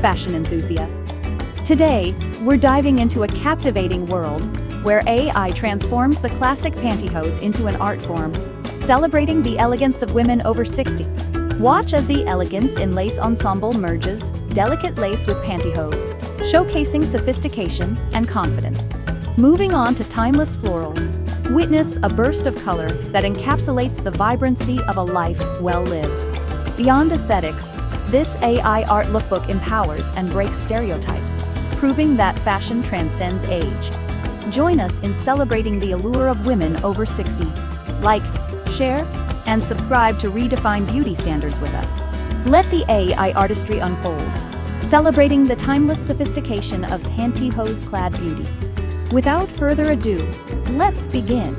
fashion enthusiasts. Today, we're diving into a captivating world where AI transforms the classic pantyhose into an art form, celebrating the elegance of women over 60. Watch as the elegance in lace ensemble merges delicate lace with pantyhose, showcasing sophistication and confidence. Moving on to timeless florals, witness a burst of color that encapsulates the vibrancy of a life well lived. Beyond aesthetics, this AI Art Lookbook empowers and breaks stereotypes, proving that fashion transcends age. Join us in celebrating the allure of women over 60. Like, share, and subscribe to redefine beauty standards with us. Let the AI artistry unfold, celebrating the timeless sophistication of pantyhose-clad beauty. Without further ado, let's begin.